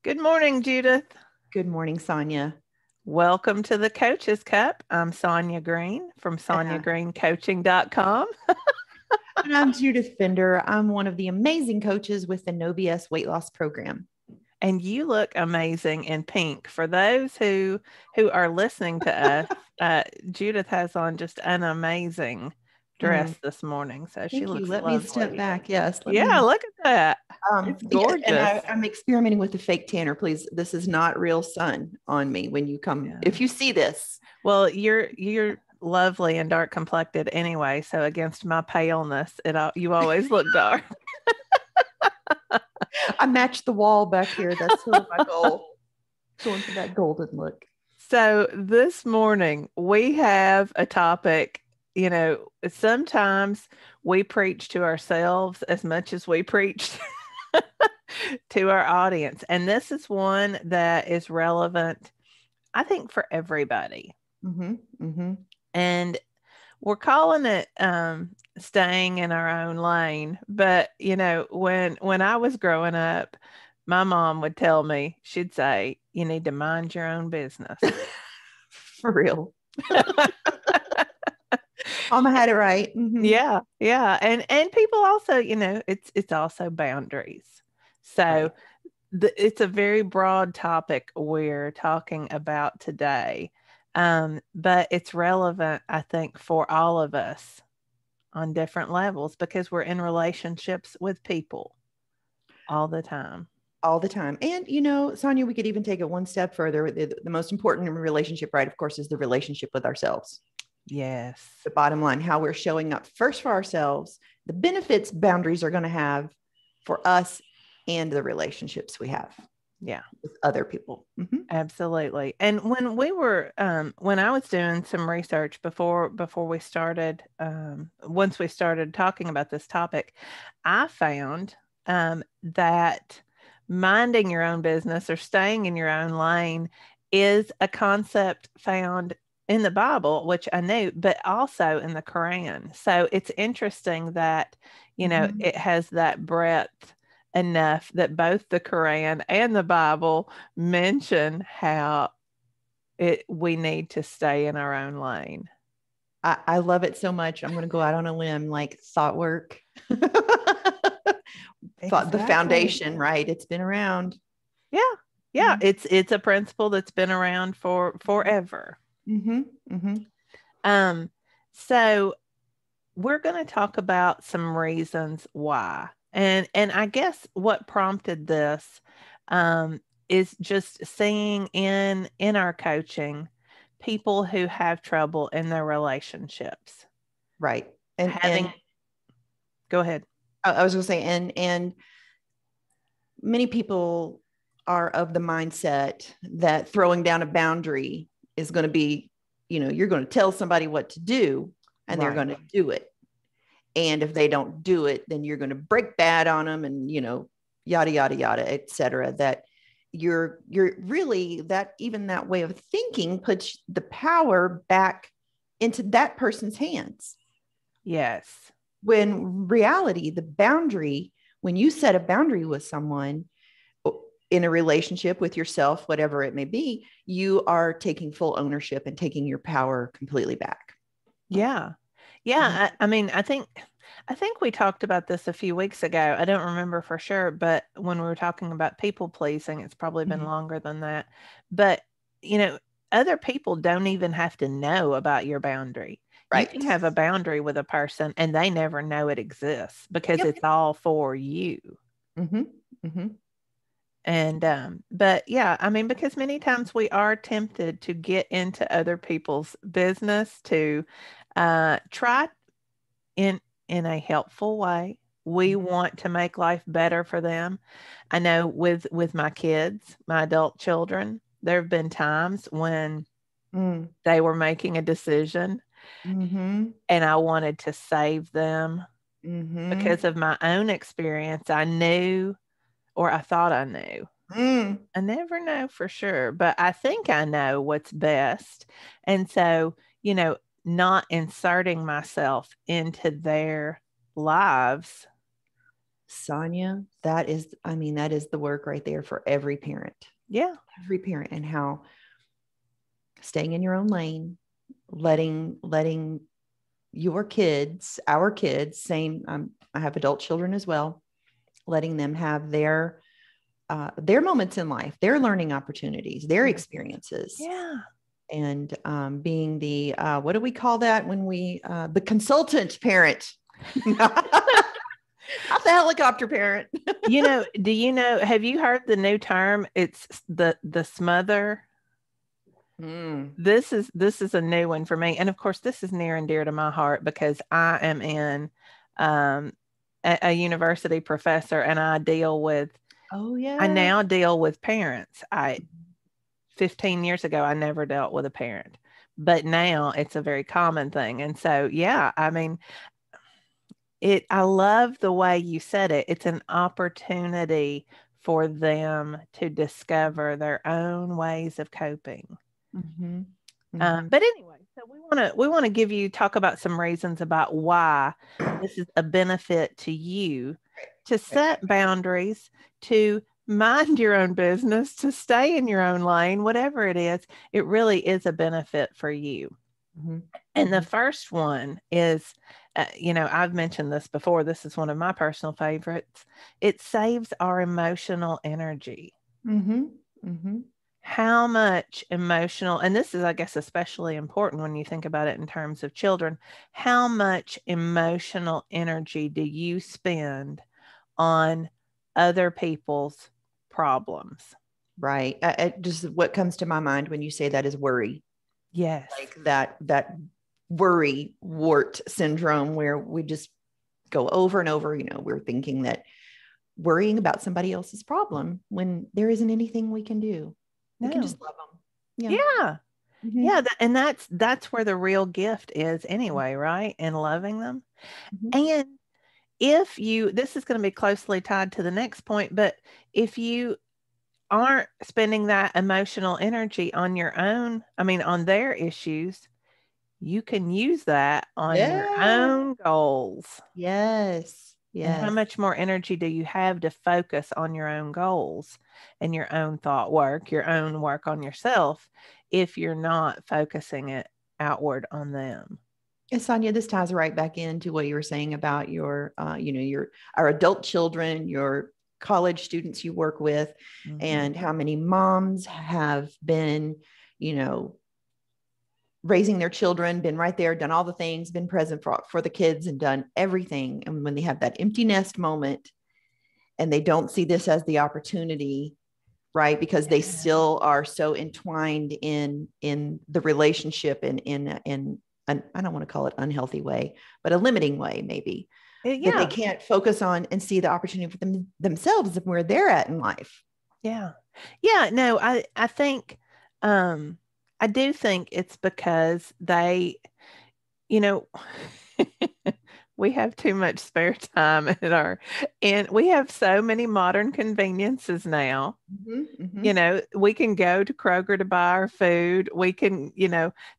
Good morning, Judith. Good morning, Sonya. Welcome to the Coaches Cup. I'm Sonya Green from SonyaGreenCoaching.com. And I'm Judith Fender. I'm one of the amazing coaches with the No BS weight loss program. And you look amazing in pink. For those who are listening to us, Judith has on just an amazing dress Mm, this morning. So she thank you. looks Let me step lovely. back. Yes, let Yeah, me. look at that. It's Yeah, and gorgeous. I'm experimenting with the fake tanner. Please, this is not real sun on me when you come. Yeah. If you see this, Well, you're lovely and dark complected anyway. So against my paleness, you always look dark. I match the wall back here. That's sort of my goal. Going for that golden look. So this morning we have a topic, sometimes we preach to ourselves as much as we preach to our audience. And this is one that is relevant, I think, for everybody. Mm-hmm, mm-hmm. And we're calling it staying in our own lane. But, when I was growing up, my mom would tell me, she'd say, you need to mind your own business. For real. Mama had it right. Mm-hmm. Yeah, yeah. And people also, it's also boundaries. So Right. it's a very broad topic we're talking about today. But it's relevant, I think, for all of us on different levels because we're in relationships with people all the time. All the time. And, Sonia, we could even take it one step further. The most important relationship, right, of course, is the relationship with ourselves. Yes. The bottom line, how we're showing up first for ourselves, the benefits boundaries are going to have for us and the relationships we have Yeah. with other people. Mm-hmm. Absolutely. And when I was doing some research before we started, once we started talking about this topic, I found that minding your own business or staying in your own lane is a concept found in the Bible, which I knew, but also in the Quran. So it's interesting that, Mm-hmm. it has that breadth enough that both the Quran and the Bible mention how we need to stay in our own lane. I love it so much. I'm going to go out on a limb, like thought work. Thought the Exactly. foundation, right? It's been around. Yeah. Yeah, it's a principle that's been around for forever. Mm-hmm. Mm-hmm. Um so we're going to talk about some reasons why. And I guess what prompted this is just seeing in our coaching people who have trouble in their relationships. Right. And Having Go ahead. I was going to say, and many people are of the mindset that throwing down a boundary is going to be, you're going to tell somebody what to do and they're Right. going to do it. And if they don't do it, then you're going to break bad on them and, yada, yada, yada, et cetera. That you're really that even that way of thinking puts the power back into that person's hands. Yes. When reality, the boundary, when you set a boundary with someone, in a relationship with yourself, whatever it may be, you are taking full ownership and taking your power completely back. Yeah. Mhm. Yeah. I mean, I think we talked about this a few weeks ago. I don't remember for sure, but when we were talking about people pleasing, it's probably been Mhm. longer than that. But, you know, other people don't even have to know about your boundary. You can Right. have a boundary with a person and they never know it exists because Yep. it's all for you. Mm-hmm. Mm-hmm. And but yeah, I mean, because many times we are tempted to get into other people's business to try in a helpful way. We want to make life better for them. I know with my kids, my adult children, there have been times when Mm-hmm. they were making a decision Mm-hmm. and I wanted to save them Mm-hmm. because of my own experience. I knew, or I thought I knew. Mm. I never know for sure, but I think I know what's best. And so, not inserting myself into their lives Sonya, that is the work right there for every parent. Yeah. Every parent, and how staying in your own lane, letting your kids, our kids, same, I have adult children as well, letting them have their moments in life, their learning opportunities, their experiences. Yeah. And being the, what do we call that when we, the consultant parent, not the helicopter parent. Do you know, have you heard the new term? It's the smother. This is a new one for me. And of course, this is near and dear to my heart because I am in a university professor, and I now deal with parents. 15 years ago, I never dealt with a parent, but now it's a very common thing. And so, yeah, I mean, I love the way you said it. It's an opportunity for them to discover their own ways of coping. Mm-hmm. But anyway, so we want to talk about some reasons about why this is a benefit to you, to set boundaries, to mind your own business, to stay in your own lane, whatever it is. It really is a benefit for you. Mm-hmm. And the first one is, I've mentioned this before. This is one of my personal favorites. It saves our emotional energy. Mm-hmm. Mm-hmm. How much emotional, and this is, I guess, especially important when you think about it in terms of children, how much emotional energy do you spend on other people's problems? Right. Just what comes to my mind when you say that is worry. Yes. Like that worry wart syndrome where we just go over and over, we're thinking that worrying about somebody else's problem when there isn't anything we can do. We can just love them. Yeah. Mm-hmm. Yeah. And that's where the real gift is anyway, right? In loving them. Mm-hmm. And this is going to be closely tied to the next point, but if you aren't spending that emotional energy on on their issues, you can use that on your own goals. Yes. And how much more energy do you have to focus on your own goals and your own thought work, your own work on yourself, if you're not focusing it outward on them? And Sonya, this ties right back into what you were saying about our adult children, your college students you work with, mm-hmm. and how many moms have been, raising their children, been right there, done all the things, been present for the kids and done everything. And when they have that empty nest moment and they don't see this as the opportunity, right? Because they still are so entwined in the relationship and in an, I don't want to call it unhealthy way, but a limiting way, maybe, that they can't focus on and see the opportunity for themselves of where they're at in life. Yeah. Yeah. No, I think, I do think it's because they, we have too much spare time and we have so many modern conveniences now. Mm-hmm, mm-hmm. We can go to Kroger to buy our food. We can,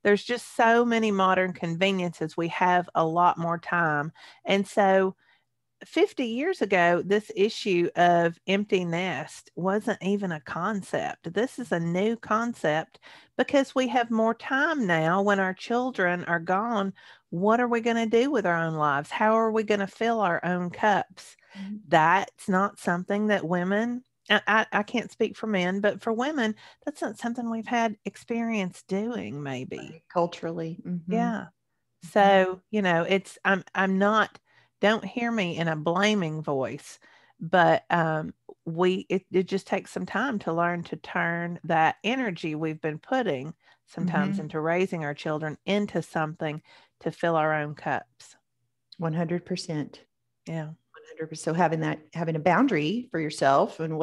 there's just so many modern conveniences. We have a lot more time. And so 50 years ago, this issue of empty nest wasn't even a concept. This is a new concept because we have more time now when our children are gone. What are we going to do with our own lives? How are we going to fill our own cups? Mm-hmm. That's not something that women, I can't speak for men, but for women, that's not something we've had experience doing, maybe. Culturally. Mm-hmm. Yeah. So, I'm not, don't hear me in a blaming voice, but it just takes some time to learn to turn that energy we've been putting sometimes mm-hmm. into raising our children into something to fill our own cups. 100%. Yeah. 100%. So having a boundary for yourself and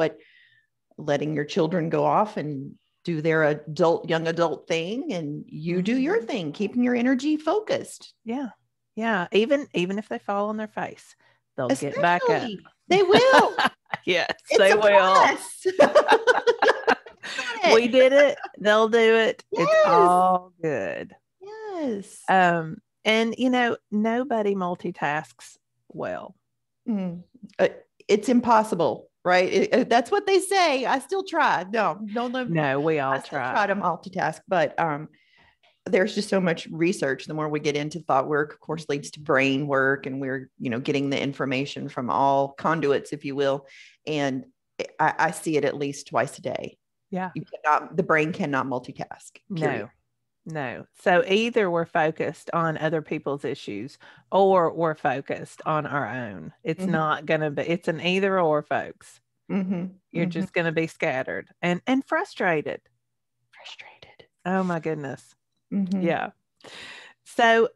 letting your children go off and do their young adult thing, and you mm-hmm. do your thing, keeping your energy focused. Yeah. Yeah, even if they fall on their face, they'll get back up. They will. Yes, they will. We did it. They'll do it. Yes. It's all good. Yes. And nobody multitasks well. it's impossible, right? That's what they say. I still try. No, we all I still try to multitask, but there's just so much research. The more we get into thought work, of course, leads to brain work, and we're, getting the information from all conduits, if you will. And I see it at least twice a day. Yeah. The brain cannot multitask. Period. No. So either we're focused on other people's issues or we're focused on our own. It's not going to be, it's an either or, folks. You're just going to be scattered and frustrated. Oh my goodness. Yeah. So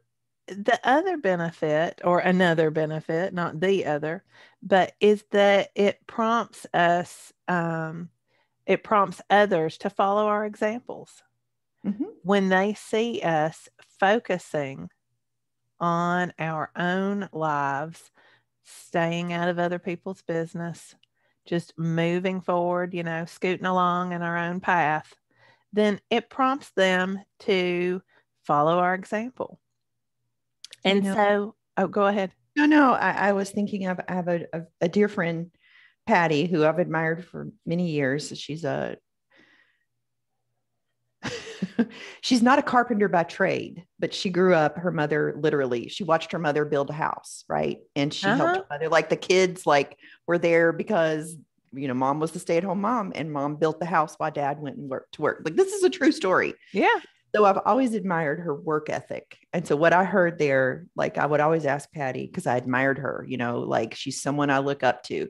the other benefit, or another benefit, not the other, but is that it prompts us, it prompts others to follow our examples. When they see us focusing on our own lives, staying out of other people's business, just moving forward, scooting along in our own path, then it prompts them to follow our example. And so, go ahead. No, I was thinking of, I have a dear friend, Patty, who I've admired for many years. She's not a carpenter by trade, but she grew up, her mother, literally, she watched her mother build a house, right? And she helped her mother, like the kids, were there because, mom was the stay-at-home mom, and mom built the house while dad went and worked to work. Like, this is a true story. Yeah. So I've always admired her work ethic. And so what I heard there, I would always ask Patty, because I admired her, she's someone I look up to.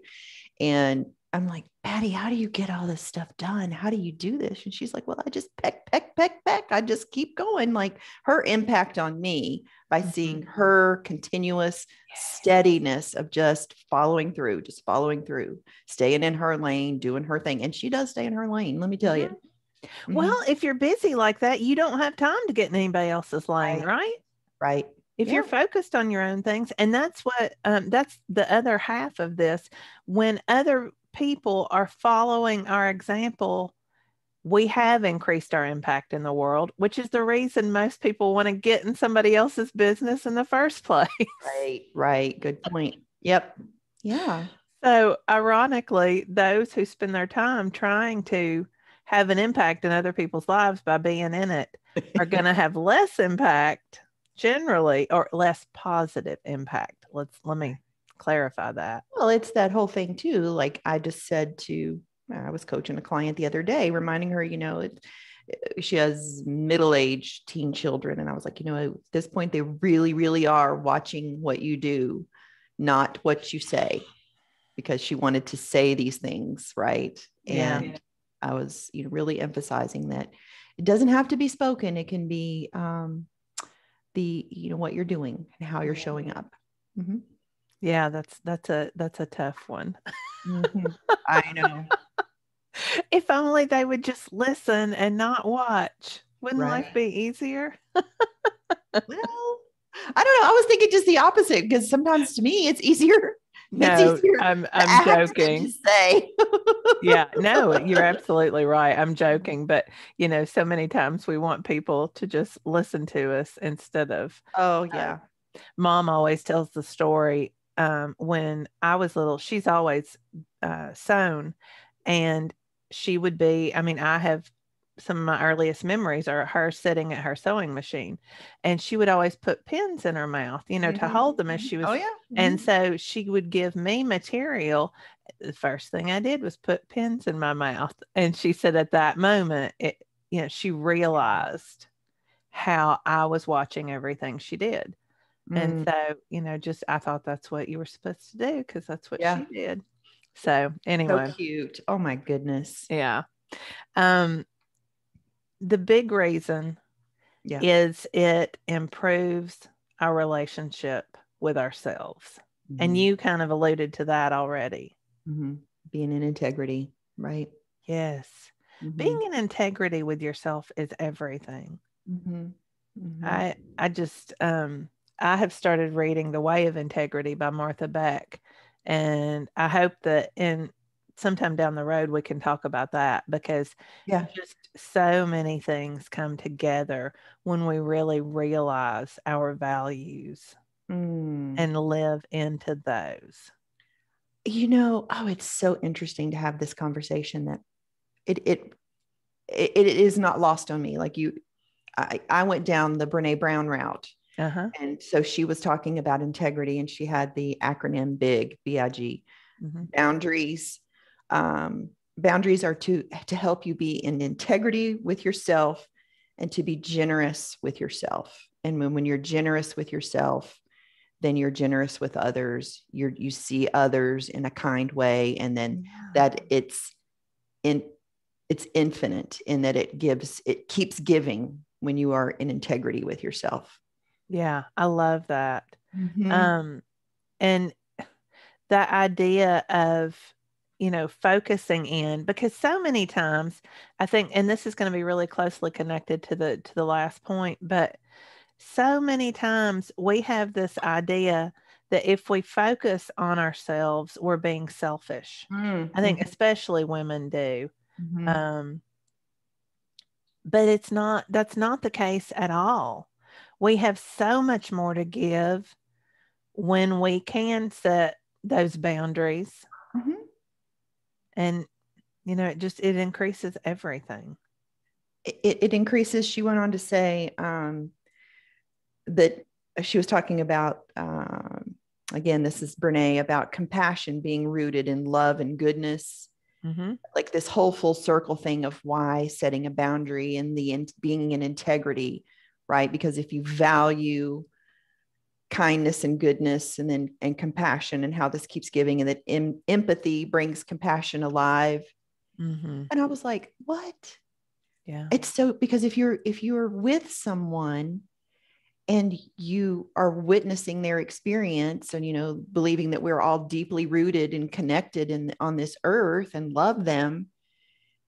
And I'm like, Patty, how do you get all this stuff done? How do you do this? And she's like, well, I just peck. I just keep going. Like, her impact on me by seeing her continuous steadiness of just following through, staying in her lane, doing her thing. And she does stay in her lane. Let me tell you. Well, if you're busy like that, you don't have time to get in anybody else's lane, right? Right. If you're focused on your own things, and that's what, that's the other half of this. When other people are following our example, we have increased our impact in the world, which is the reason most people want to get in somebody else's business in the first place. Right. Good point. Yep. Yeah. So ironically, those who spend their time trying to have an impact in other people's lives by being in it are going to have less impact generally, or less positive impact. Let me clarify that. Well, it's that whole thing too. Like I just said I was coaching a client the other day, reminding her, she has middle-aged teen children. And I was like, at this point, they really, really are watching what you do, not what you say, because she wanted to say these things. Right. Yeah. And I was, really emphasizing that it doesn't have to be spoken. It can be, what you're doing and how you're showing up. Yeah, that's a tough one. I know. If only they would just listen and not watch. Wouldn't life be easier? Well, I don't know. I was thinking just the opposite, because sometimes to me it's easier. No, I'm joking. Say. Yeah, no, you're absolutely right. I'm joking, but so many times we want people to just listen to us instead of. Oh yeah. Mom always tells the story. When I was little, she's always sewn, and she would be. I mean, I have some of my earliest memories are her sitting at her sewing machine, and she would always put pins in her mouth, to hold them as she was. Oh yeah. And so she would give me material. The first thing I did was put pins in my mouth. And she said at that moment, she realized how I was watching everything she did. And so, I thought that's what you were supposed to do, because that's what she did. So anyway. So cute. Oh my goodness. Yeah. The big reason is it improves our relationship with ourselves. And you kind of alluded to that already. Being in integrity, right? Yes. Being in integrity with yourself is everything. I just, I have started reading The Way of Integrity by Martha Beck. And I hope that sometime down the road, we can talk about that, because just so many things come together when we really realize our values and live into those. it's so interesting to have this conversation that it is not lost on me. Like I went down the Brene Brown route. Uh-huh. And so she was talking about integrity, and she had the acronym BIG, BIG, Mm-hmm. boundaries. Boundaries are to help you be in integrity with yourself and to be generous with yourself. And when you're generous with yourself, then you're generous with others. You see others in a kind way, and then that it's infinite in that it keeps giving when you are in integrity with yourself. Yeah, I love that. Mm-hmm. And that idea of, focusing in, because so many times I think, and this is going to be really closely connected to the last point, but so many times we have this idea that if we focus on ourselves, we're being selfish. I think Mm-hmm. especially women do. Mm-hmm. Um, but that's not the case at all. We have so much more to give when we can set those boundaries, Mm-hmm. and it increases everything. It increases. She went on to say that she was talking about, again, this is Brene, about compassion being rooted in love and goodness. Mm-hmm. Like this whole full circle thing of why setting a boundary and being in integrity, right? Because if you value kindness and goodness and compassion, and how this keeps giving, and that empathy brings compassion alive. Mm-hmm. And I was like, what? Yeah. It's so, because if you're with someone and you are witnessing their experience, and believing that we're all deeply rooted and connected on this earth and love them,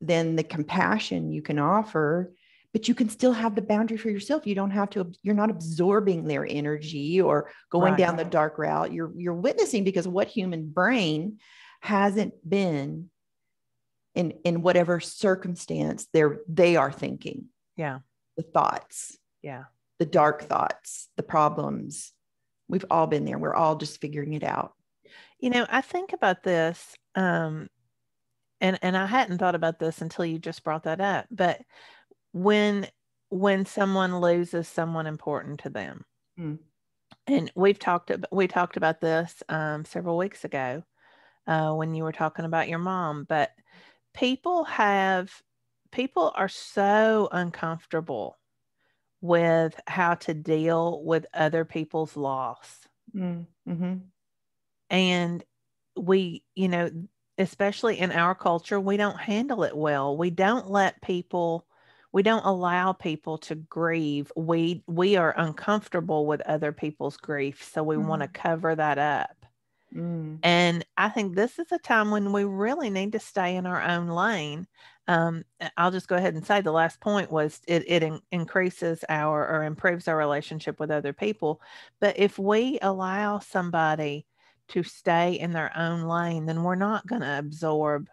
then the compassion you can offer, but you can still have the boundary for yourself. You're not absorbing their energy or going Right. down the dark route. You're witnessing, because what human brain hasn't been in whatever circumstance they are thinking, Yeah. the thoughts, Yeah. the dark thoughts, the problems. We've all been there. We're all just figuring it out. I think about this, and I hadn't thought about this until you just brought that up. But when when someone loses someone important to them, Mm. and we talked about this several weeks ago when you were talking about your mom, but people have people are so uncomfortable with how to deal with other people's loss. Mm. Mm-hmm. And we, especially in our culture, we don't handle it well. We don't allow people to grieve. We are uncomfortable with other people's grief, so we want to cover that up. Mm. And I think this is a time when we really need to stay in our own lane. I'll just go ahead and say the last point was it increases or improves our relationship with other people. But if we allow somebody to stay in their own lane, then we're not going to absorb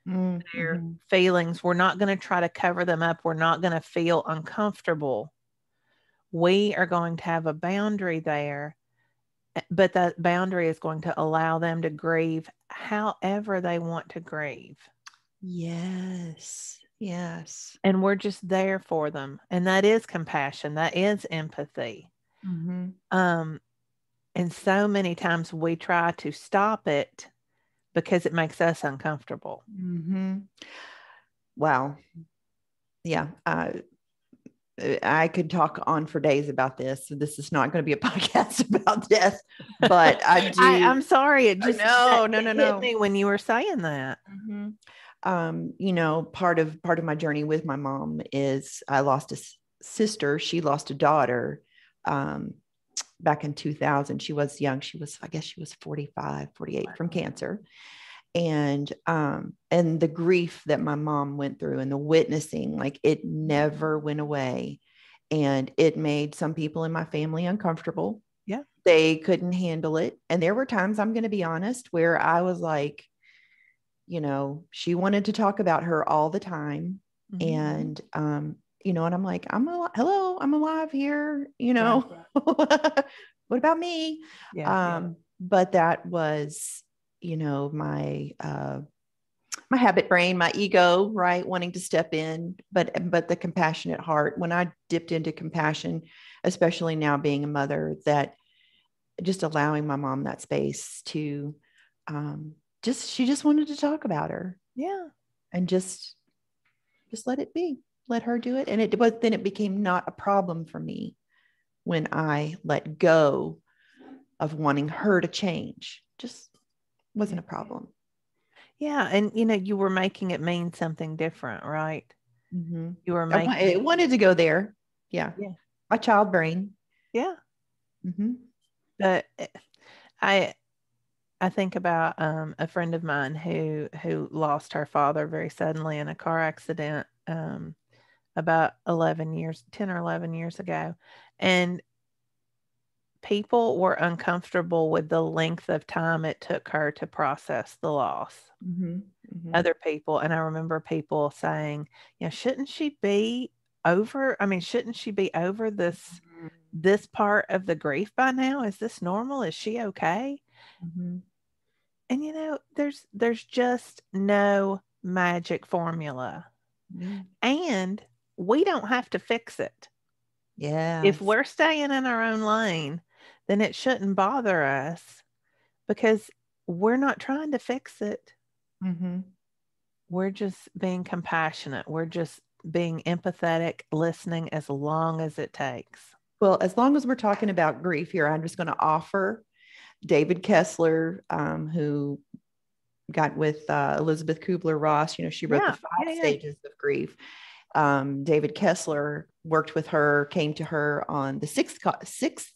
Mm. their Mm-hmm. feelings. We're not going to try to cover them up. We're not going to feel uncomfortable. We are going to have a boundary there, but that boundary is going to allow them to grieve however they want to grieve. Yes. Yes. And we're just there for them. And that is compassion. That is empathy. Mm-hmm. Um, and so many times we try to stop it because it makes us uncomfortable. Mm-hmm. Wow. Yeah. I could talk on for days about this. So this is not going to be a podcast about death, but I do. I'm sorry. It just No, no, it no, hit no. me when you were saying that. Mm-hmm. Part of my journey with my mom is I lost a sister. She lost a daughter back in 2000. She was young. I guess she was 45, 48 from cancer. And the grief that my mom went through and the witnessing, like it never went away. And it made some people in my family uncomfortable. Yeah. They couldn't handle it. And there were times, I'm going to be honest, where I was like, she wanted to talk about her all the time. Mm-hmm. And I'm like, hello, I'm alive here, Right. what about me? Yeah. But that was, my habit brain, my ego, right, wanting to step in, but the compassionate heart. When I dipped into compassion, especially now being a mother, that just allowing my mom that space to she just wanted to talk about her. Yeah. And just let it be, let her do it. And then it became not a problem for me when I let go of wanting her to change. Just wasn't a problem. Yeah. And, you were making it mean something different, right? Mm-hmm. You were I wanted to go there. Yeah. Yeah. My child brain. Yeah. Mm-hmm. But I think about a friend of mine who lost her father very suddenly in a car accident about 10 or 11 years ago. And people were uncomfortable with the length of time it took her to process the loss. Mm-hmm. Mm-hmm. Other people, and I remember people saying, shouldn't she be over? I mean, shouldn't she be over this part of the grief by now? Is this normal? Is she okay? Mm-hmm. And there's just no magic formula. Yeah. And we don't have to fix it. If Yes. we're staying in our own lane, then it shouldn't bother us because we're not trying to fix it. Mm-hmm. We're just being compassionate. We're just being empathetic, listening as long as it takes. Well, as long as we're talking about grief here, I'm just going to offer David Kessler, who got with Elizabeth Kubler-Ross. She wrote the Yeah. 5 Yeah. Yeah. stages of grief. David Kessler worked with her, came to her on the sixth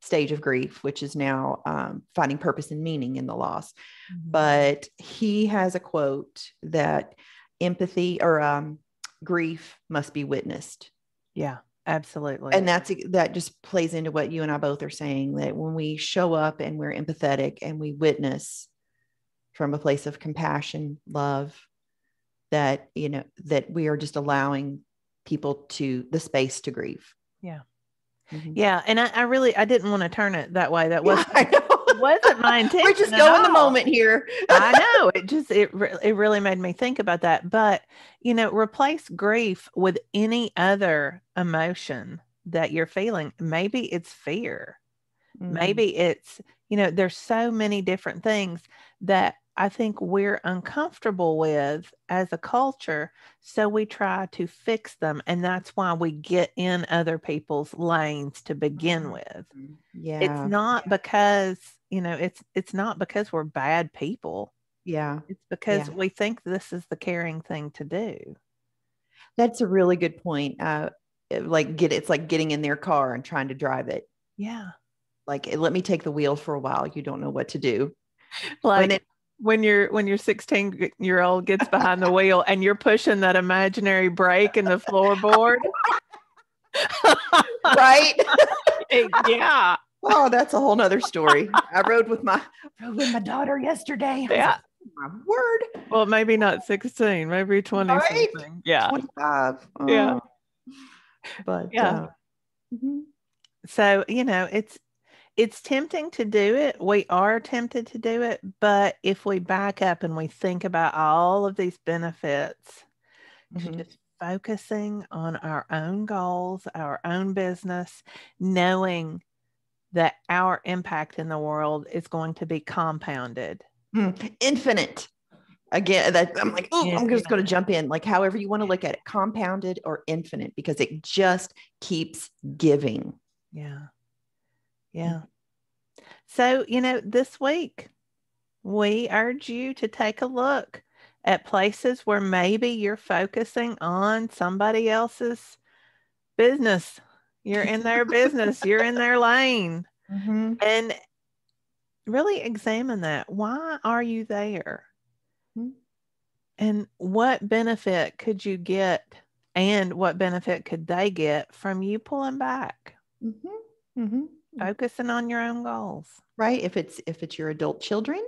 stage of grief, which is now finding purpose and meaning in the loss. Mm-hmm. But he has a quote that empathy or grief must be witnessed. Yeah, absolutely. And that just plays into what you and I both are saying, that when we show up and we're empathetic and we witness from a place of compassion, love, that that we are just allowing people to the space to grieve. Yeah. Mm-hmm. Yeah. And I didn't want to turn it that way. That wasn't, I know. wasn't my intention. We're just going the moment here. I know. It really made me think about that. But, replace grief with any other emotion that you're feeling. Maybe it's fear. Mm-hmm. Maybe it's, there's so many different things that I think we're uncomfortable with as a culture. So we try to fix them. And that's why we get in other people's lanes to begin with. Yeah. It's not because, it's not because we're bad people. Yeah. It's because we think this is the caring thing to do. That's a really good point. It's like getting in their car and trying to drive it. Yeah. Like, let me take the wheel for a while. You don't know what to do. Like when your 16-year-old gets behind the wheel and you're pushing that imaginary brake in the floorboard. Right? Yeah. Oh, that's a whole nother story. I rode with my daughter yesterday. Yeah. My word. Well, maybe not 16, maybe 20 Right? something. Yeah. 25. Oh. Yeah. But yeah. Mm-hmm. So, it's tempting to do it. We are tempted to do it. But if we back up and we think about all of these benefits to just focusing on our own goals, our own business, knowing that our impact in the world is going to be compounded. Infinite. Again, that I'm like, oh, I'm just going to jump in. Like, however you want to look at it, compounded or infinite, because it just keeps giving. Yeah. Yeah. So, this week, we urge you to take a look at places where maybe you're focusing on somebody else's business. You're in their business, you're in their lane. Mm-hmm. And really examine that. Why are you there? Mm-hmm. And what benefit could you get, and what benefit could they get from you pulling back? Mm-hmm. Mm-hmm. Focusing on your own goals. Right. If it's your adult children,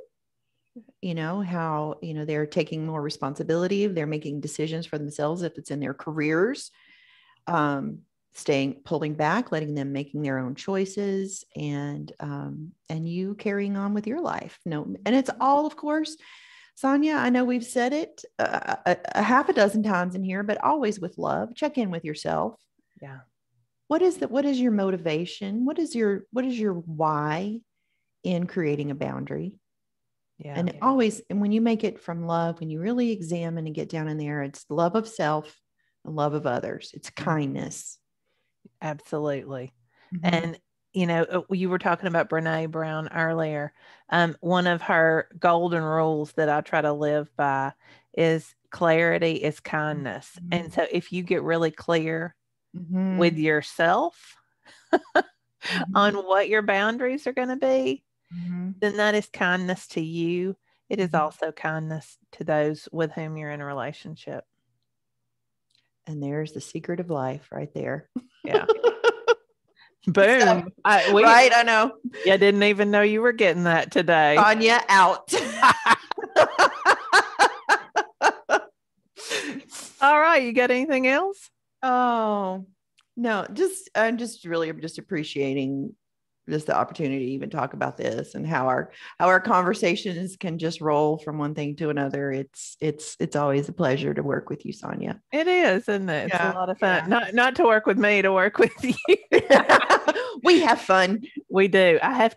how, they're taking more responsibility. They're making decisions for themselves if it's in their careers. pulling back, letting them making their own choices, and you carrying on with your life. No, and it's all, of course, Sonya, I know we've said it a half a dozen times in here, but always with love. Check in with yourself. Yeah. What is your motivation? What is your why in creating a boundary? Yeah. And always, and when you make it from love, when you really examine and get down in there, it's love of self and love of others. It's kindness. Absolutely. Mm-hmm. And, you were talking about Brene Brown earlier. One of her golden rules that I try to live by is clarity is kindness. Mm-hmm. And so if you get really clear Mm-hmm. with yourself on what your boundaries are going to be, then that is kindness to you. It is also kindness to those with whom you're in a relationship. And there's the secret of life right there. Yeah. Boom. Right, I know. I didn't even know you were getting that today. Sonya out. All right. You got anything else? Oh, no, I'm just really just appreciating just the opportunity to even talk about this and how our conversations can just roll from one thing to another. It's always a pleasure to work with you, Sonya. It is, isn't it? It's a lot of fun. Yeah. Not to work with me, to work with you. We have fun. We do. I have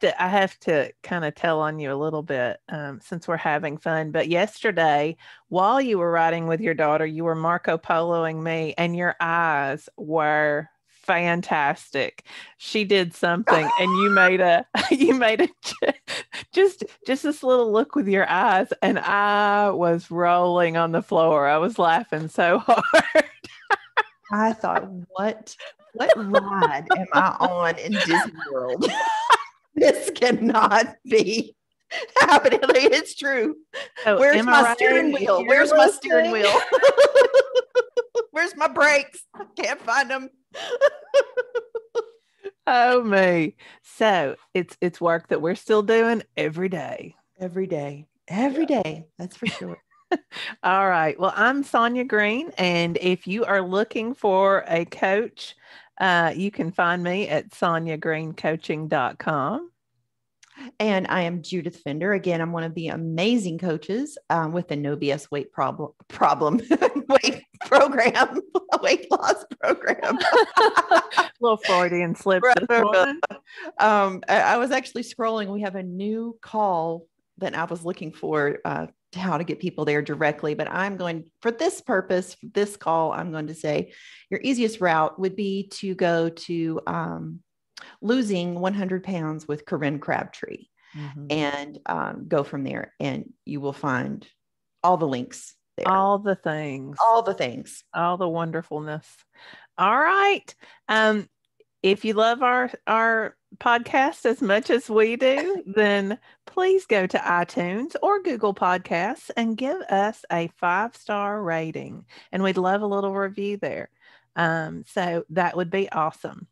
to kind of tell on you a little bit, since we're having fun. But yesterday, while you were riding with your daughter, you were Marco Poloing me, and your eyes were fantastic. She did something, and you made a just this little look with your eyes, and I was rolling on the floor. I was laughing so hard. I thought, what ride am I on in Disney World? This cannot be happening. It's true. So, where's my steering wheel? Where's my steering wheel? Where's my brakes? I can't find them. Oh me. So it's work that we're still doing every day. Every day. That's for sure. All right. Well, I'm Sonya Green, and if you are looking for a coach, you can find me at sonyagreencoaching.com. And I am Judith Fender. Again, I'm one of the amazing coaches with the No BS weight problem weight program, weight loss program. Little Freudian slip. I was actually scrolling. We have a new call that I was looking for how to get people there directly. But I'm going, for this purpose, for this call, I'm going to say your easiest route would be to go to Losing 100 Pounds with Corinne Crabtree, and go from there, and you will find all the links there. All the things. All the wonderfulness. All right. If you love our podcast as much as we do, then please go to iTunes or Google Podcasts and give us a 5-star rating. And we'd love a little review there. So that would be awesome.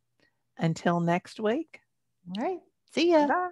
Until next week. All right. See ya. Bye.